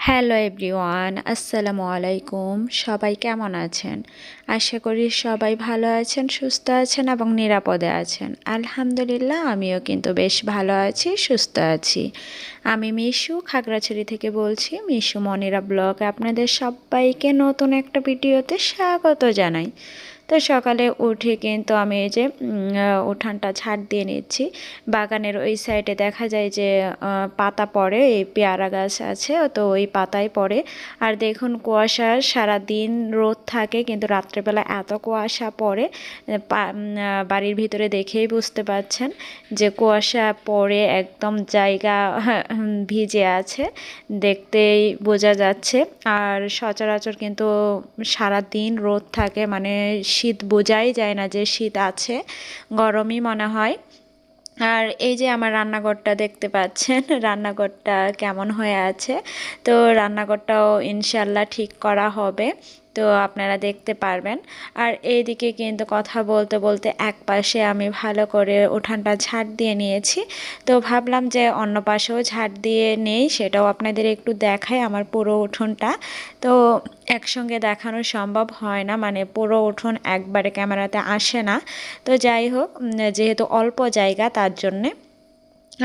Hello everyone, আসসালামু আলাইকুম। সবাই কেমন আছেন? আশা করি সবাই ভালো আছেন, সুস্থ আছেন এবং নিরাপদে আছেন। আলহামদুলিল্লাহ, আমিও কিন্তু বেশ ভালো আছি, সুস্থ আছি। আমি মিশু খাগড়াছড়ি থেকে বলছি। মিশু মনিরা ব্লগে আপনাদের সবাইকে নতুন একটা ভিডিওতে স্বাগত জানাই। তো সকালে উঠে কিন্তু আমি এই যে উঠানটা ঝাড় দিয়ে নিচ্ছি। বাগানের ওই সাইডে দেখা যায় যে পাতা পড়ে, এই পেয়ারা গাছ আছে, তো ওই পাতায় পড়ে। আর দেখুন, কুয়াশা সারা দিন রোদ থাকে, কিন্তু রাত্রেবেলা এত কুয়াশা পড়ে, বাড়ির ভিতরে দেখেই বুঝতে পাচ্ছেন যে কুয়াশা পড়ে একদম জায়গা ভিজে আছে, দেখতেই বোঝা যাচ্ছে। আর সচরাচর কিন্তু সারা দিন রোদ থাকে, মানে শীত বোঝাই যায় না যে শীত আছে, গরমই মনে হয়। আর এই যে আমার রান্নাঘরটা দেখতে পাচ্ছেন, রান্নাঘরটা কেমন হয়ে আছে। তো রান্নাঘরটাও ইনশাল্লাহ ঠিক করা হবে, তো আপনারা দেখতে পারবেন। আর এইদিকে কিন্তু কথা বলতে বলতে এক পাশে আমি ভালো করে উঠানটা ঝাড় দিয়ে নিয়েছি। তো ভাবলাম যে অন্য পাশেও ঝাড় দিয়ে নেই, সেটাও আপনাদের একটু দেখাই আমার পুরো উঠোনটা। তো একসঙ্গে দেখানো সম্ভব হয় না, মানে পুরো উঠোন একবারে ক্যামেরাতে আসে না। তো যাই হোক, যেহেতু অল্প জায়গা তার জন্যে।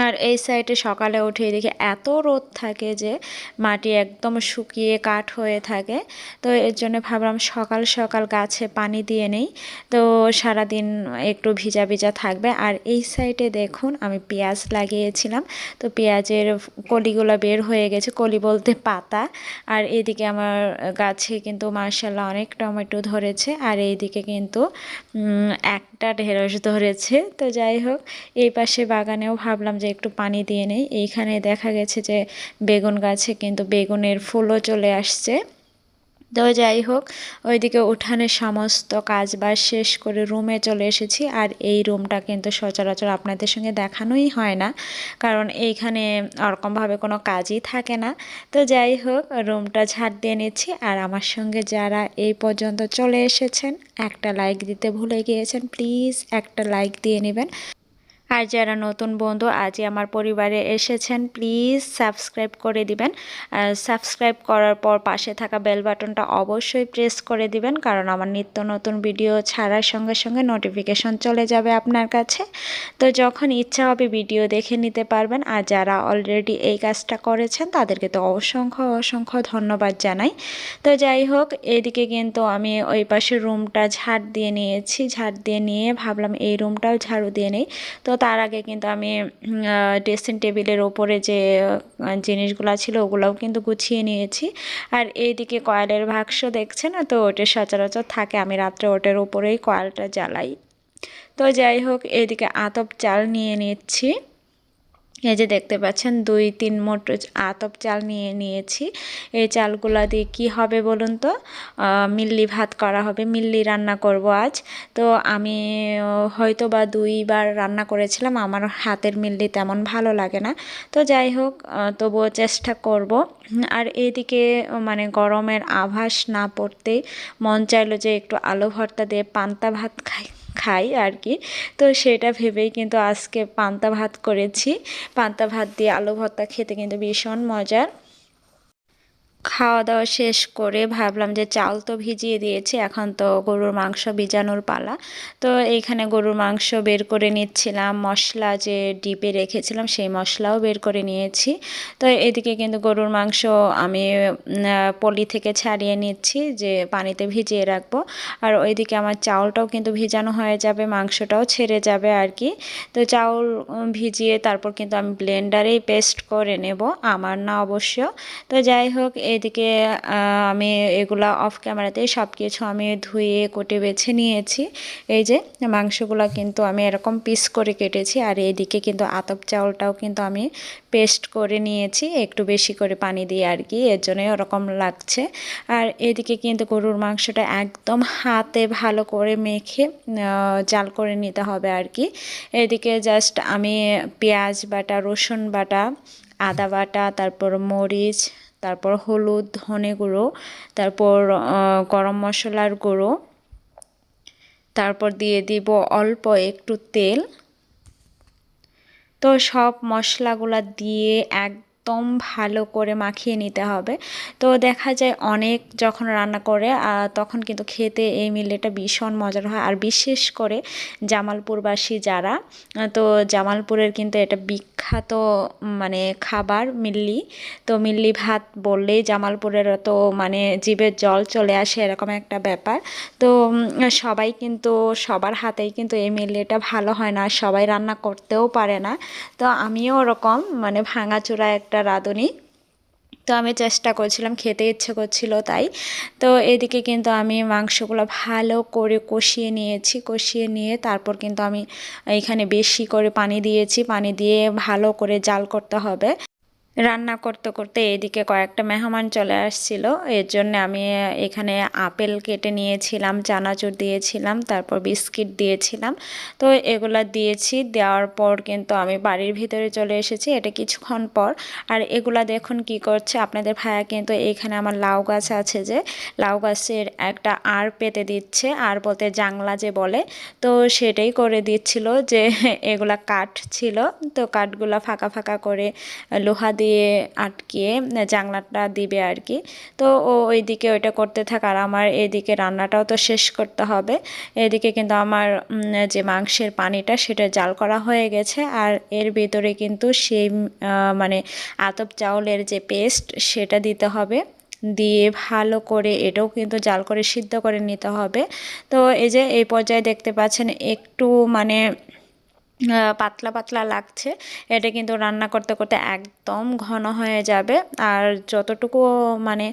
আর এই সাইডে সকালে উঠে দেখি এত রোদ থাকে যে মাটি একদম শুকিয়ে কাঠ হয়ে থাকে। তো এর জন্য ভাবলাম সকাল সকাল গাছে পানি দিয়ে নেই, তো সারাদিন একটু ভিজা ভিজা থাকবে। আর এই সাইডে দেখুন, আমি পেঁয়াজ লাগিয়েছিলাম, তো পেঁয়াজের কলিগুলো বের হয়ে গেছে, কলি বলতে পাতা। আর এদিকে আমার গাছে কিন্তু মাশাআল্লাহ অনেক টমেটো ধরেছে, আর এইদিকে কিন্তু একটা ঢেঁড়স ধরেছে। তো যাই হোক, এই পাশে বাগানেও ভাবলাম যে একটু পানি দিয়ে নেই। এইখানে দেখা গেছে যে বেগুন গাছে কিন্তু বেগুনের ফুলও চলে আসছে। তো যাই হোক, ওইদিকে উঠানের সমস্ত কাজ বাজ শেষ করে রুমে চলে এসেছি। আর এই রুমটা কিন্তু সচরাচর আপনাদের সঙ্গে দেখানোই হয় না, কারণ এইখানে ওরকমভাবে কোনো কাজই থাকে না। তো যাই হোক, রুমটা ঝাড় দিয়ে নিচ্ছি। আর আমার সঙ্গে যারা এই পর্যন্ত চলে এসেছেন, একটা লাইক দিতে ভুলে গিয়েছেন, প্লিজ একটা লাইক দিয়ে নেবেন। আর যারা নতুন বন্ধু আজই আমার পরিবারে এসেছেন, প্লিজ সাবস্ক্রাইব করে দিবেন। সাবস্ক্রাইব করার পর পাশে থাকা বেল বাটনটা অবশ্যই প্রেস করে দিবেন, কারণ আমার নিত্য নতুন ভিডিও ছাড়ার সঙ্গে সঙ্গে নোটিফিকেশন চলে যাবে আপনার কাছে। তো যখন ইচ্ছা হবে ভিডিও দেখে নিতে পারবেন। আর যারা অলরেডি এই কাজটা করেছেন তাদেরকে তো অসংখ্য অসংখ্য ধন্যবাদ জানাই। তো যাই হোক, এদিকে কিন্তু আমি ওই পাশের রুমটা ঝাড় দিয়ে নিয়েছি, ঝাড় দিয়ে নিয়ে ভাবলাম এই রুমটাও ঝাড়ু দিয়ে নেই। তো তার আগে কিন্তু আমি ড্রেসিং টেবিলের ওপরে যে জিনিসগুলো ছিল ওগুলোও কিন্তু গুছিয়ে নিয়েছি। আর এইদিকে কয়েলের বাক্স দেখছেন, তো ওটা সচরাচর থাকে, আমি রাত্রে ওটার উপরেই কয়েলটা জ্বালাই। তো যাই হোক, এইদিকে আতপ চাল নিয়ে নিচ্ছি। এই যে দেখতে পাচ্ছেন 2-3 মোট আতপ চাল নিয়ে নিয়েছি। এই চালগুলা দিয়ে কি হবে বলুন তো? মিল্লি ভাত করা হবে, মিল্লি রান্না করব আজ। তো আমি হয়তো বা 2বার রান্না করেছিলাম, আমার হাতের মিল্লি তেমন ভালো লাগে না। তো যাই হোক, তবুও চেষ্টা করব। আর এইদিকে মানে গরমের আভাস না পড়তেই মন চাইলো যে একটু আলু ভর্তা দিয়ে পান্তা ভাত খাই আর কি। তো সেটা ভেবেই কিন্তু আজকে পান্তা ভাত করেছি। পান্তা ভাত দিয়ে আলু ভর্তা খেতে কিন্তু ভীষণ মজার। খাওয়া দাওয়া শেষ করে ভাবলাম যে চাল তো ভিজিয়ে দিয়েছি, এখন তো গরুর মাংস ভিজানোর পালা। তো এইখানে গরুর মাংস বের করে নিচ্ছিলাম, মশলা যে ডিপে রেখেছিলাম সেই মশলাও বের করে নিয়েছি। তো এদিকে কিন্তু গরুর মাংস আমি পলি থেকে ছাড়িয়ে নিচ্ছি, যে পানিতে ভিজিয়ে রাখবো। আর ওইদিকে আমার চাউলটাও কিন্তু ভিজানো হয়ে যাবে, মাংসটাও ছেড়ে যাবে আর কি। তো চাউল ভিজিয়ে তারপর কিন্তু আমি ব্লেন্ডারেই পেস্ট করে নেব, আমার না অবশ্য। তো যাই হোক, এদিকে আমি এগুলা অফ ক্যামেরাতেই সব কিছু আমি ধুয়ে কোটে বেছে নিয়েছি। এই যে মাংসগুলো কিন্তু আমি এরকম পিস করে কেটেছি। আর এইদিকে কিন্তু আতপ চাউলটাও কিন্তু আমি পেস্ট করে নিয়েছি, একটু বেশি করে পানি দিয়ে আর কি, এর জন্যই ওরকম লাগছে। আর এদিকে কিন্তু গরুর মাংসটা একদম হাতে ভালো করে মেখে জাল করে নিতে হবে আর কি। এদিকে জাস্ট আমি পেঁয়াজ বাটা, রসুন বাটা, আদা বাটা, তারপর মরিচ, তারপর হলুদ, ধনে গুঁড়ো, তারপর গরম মশলার গুঁড়ো, তারপর দিয়ে দিব অল্প একটু তেল। তো সব মশলাগুলা দিয়ে একদম ভালো করে মাখিয়ে নিতে হবে। তো দেখা যায় অনেক যখন রান্না করে তখন কিন্তু খেতে এই মিল্লিটা ভীষণ মজার হয়। আর বিশেষ করে জামালপুরবাসী যারা, তো জামালপুরের কিন্তু এটা বিখ্যাত মানে খাবার মিল্লি। তো মিল্লি ভাত বললেই জামালপুরের তো মানে জিভের জল চলে আসে, এরকম একটা ব্যাপার। তো সবাই কিন্তু সবার হাতেই কিন্তু এই মিল্লিটা ভালো হয় না, সবাই রান্না করতেও পারে না। তো আমিও ওরকম মানে ভাঙাচোরা একটা রাঁধুনি। তো আমি চেষ্টা করছিলাম, খেতে ইচ্ছে করছিল তাই। তো এদিকে কিন্তু আমি মাংসগুলো ভালো করে কষিয়ে নিয়েছি, কষিয়ে নিয়ে তারপর কিন্তু আমি এখানে বেশি করে পানি দিয়েছি, পানি দিয়ে ভালো করে জাল করতে হবে। রান্না করতে করতে এদিকে কয়েকটা মেহমান চলে আসছিল, এর জন্য আমি এখানে আপেল কেটে নিয়েছিলাম, চানাচুর দিয়েছিলাম, তারপর বিস্কিট দিয়েছিলাম। তো এগুলা দিয়েছি, দেওয়ার পর কিন্তু আমি বাড়ির ভিতরে চলে এসেছি, এটা কিছুক্ষণ পর। আর এগুলা দেখুন কি করছে আপনাদের ভাইয়া, কিন্তু এখানে আমার লাউ গাছ আছে, যে লাউ গাছের একটা আড় পেতে দিচ্ছে, আর বলতে জাংলা যে বলে, তো সেটাই করে দিচ্ছিল, যে এগুলা কাঠ ছিল, তো কাঠগুলা ফাঁকা ফাঁকা করে লোহা দিয়ে আটকিয়ে জানলাটা দিবে আর কি। তো ও ওইদিকে ওইটা করতে থাক, আর আমার এদিকে রান্নাটাও তো শেষ করতে হবে। এদিকে কিন্তু আমার যে মাংসের পানিটা সেটা জাল করা হয়ে গেছে, আর এর ভিতরে কিন্তু সেই মানে আতপ চাউলের যে পেস্ট সেটা দিতে হবে, দিয়ে ভালো করে এটাও কিন্তু জাল করে সিদ্ধ করে নিতে হবে। তো এই যে এই পর্যায়ে দেখতে পাচ্ছেন একটু মানে পাতলা পাতলা লাগছে, এটা কিন্তু রান্না করতে করতে একদম ঘন হয়ে যাবে। আর যতটুকু মানে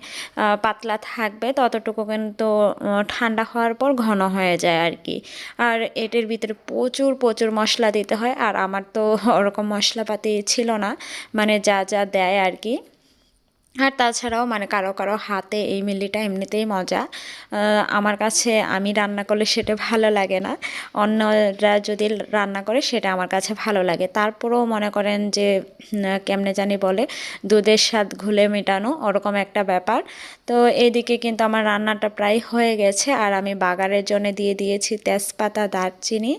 পাতলা থাকবে ততটুকু কিন্তু ঠান্ডা হওয়ার পর ঘন হয়ে যায় আর কি। আর এটার ভিতরে প্রচুর প্রচুর মশলা দিতে হয়, আর আমার তো ওরকম মশলাপাতি ছিল না, মানে যা যা দেয় আর কি। আর তাছাড়াও মানে কারো কারো হাতে এই মিল্লিটা এমনিতেই মজা, আমার কাছে আমি রান্না করলে সেটা ভালো লাগে না, অন্যরা যদি রান্না করে সেটা আমার কাছে ভালো লাগে। তারপরেও মনে করেন যে কেমনে জানি বলে, দুধের স্বাদ ঘুলে মেটানো, ওরকম একটা ব্যাপার। তো এদিকে কিন্তু আমার রান্নাটা প্রায় হয়ে গেছে, আর আমি বাগারের জন্য দিয়ে দিয়েছি তেজপাতা, দারচিনি,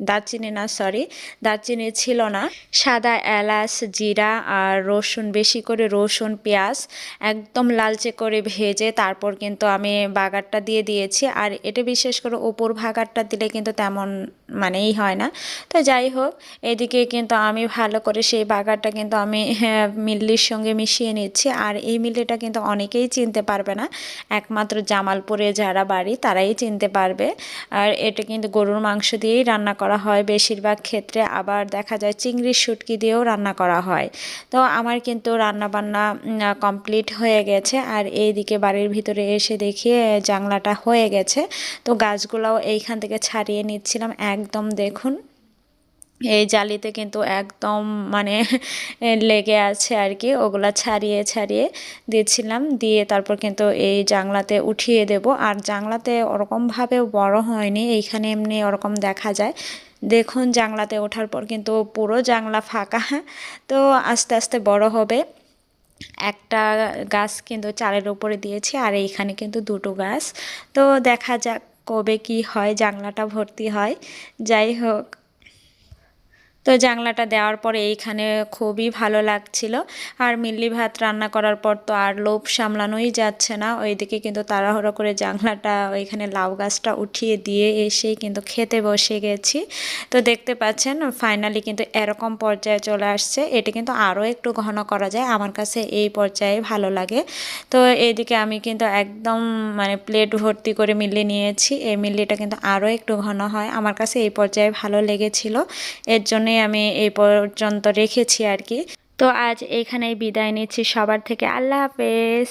দারচিনি না সরি, দারচিনি ছিল না, সাদা এলাচ, জিরা আর রসুন, বেশি করে রসুন পেঁয়াজ একদম লালচে করে ভেজে তারপর কিন্তু আমি বাগারটা দিয়ে দিয়েছি। আর এটা বিশেষ করে ওপর ভাগারটা দিলে কিন্তু তেমন মানেই হয় না। তো যাই হোক, এদিকে কিন্তু আমি ভালো করে সেই বাগারটা কিন্তু আমি মিল্লির সঙ্গে মিশিয়ে নিচ্ছি। আর এই মিল্লিটা কিন্তু অনেকেই চিনতে পারবে না, একমাত্র জামালপুরে যারা বাড়ি তারাই চিনতে পারবে। আর এটা কিন্তু গরুর মাংস দিয়েই রান্না করা হয় বেশিরভাগ ক্ষেত্রে, আবার দেখা যায় চিংড়ির শুটকি দিয়েও রান্না করা হয়। তো আমার কিন্তু রান্না বান্না কমপ্লিট হয়ে গেছে, আর এইদিকে বাড়ির ভিতরে এসে দেখি জানলাটা হয়ে গেছে। তো গাছগুলোও এইখান থেকে ছাড়িয়ে নিচ্ছিলাম, একদম দেখুন এই জালিতে কিন্তু একদম মানে লেগে আছে আর কি, ওগুলা ছাড়িয়ে ছাড়িয়ে দিচ্ছিলাম, দিয়ে তারপর কিন্তু এই জানলাতে উঠিয়ে দেব। আর জানলাতে ওরকমভাবে বড় হয়নি, এইখানে এমনি ওরকম দেখা যায়। দেখুন জানলাতে ওঠার পর কিন্তু পুরো জানলা ফাঁকা, তো আস্তে আস্তে বড় হবে। একটা গাছ কিন্তু চালের উপরে দিয়েছি, আর এইখানে কিন্তু দুটো গাছ। তো দেখা যাক কবে কি হয়, জানলাটা ভর্তি হয়। যাই হোক, তো জানলাটা দেওয়ার পরে এইখানে খুবই ভালো লাগছিল। আর মিল্লি ভাত রান্না করার পর তো আর লোভ সামলানোই যাচ্ছে না, ওইদিকে কিন্তু তাড়াহুড়ো করে জানলাটা ওইখানে লাউ গাছটা উঠিয়ে দিয়ে এসেই কিন্তু খেতে বসে গেছি। তো দেখতে পাচ্ছেন ফাইনালি কিন্তু এরকম পর্যায়ে চলে আসছে, এটা কিন্তু আরও একটু ঘন করা যায়, আমার কাছে এই পর্যায়ে ভালো লাগে। তো এইদিকে আমি কিন্তু একদম মানে প্লেট ভর্তি করে মিল্লি নিয়েছি, এই মিল্লিটা কিন্তু আরও একটু ঘন হয়, আমার কাছে এই পর্যায়ে ভালো লেগেছিল, এর জন্যই আমি এই পর্যন্ত রেখেছি আর কি। তো আজ এখানেই বিদায় নিচ্ছি সবার থেকে, আল্লাহ হাফেজ।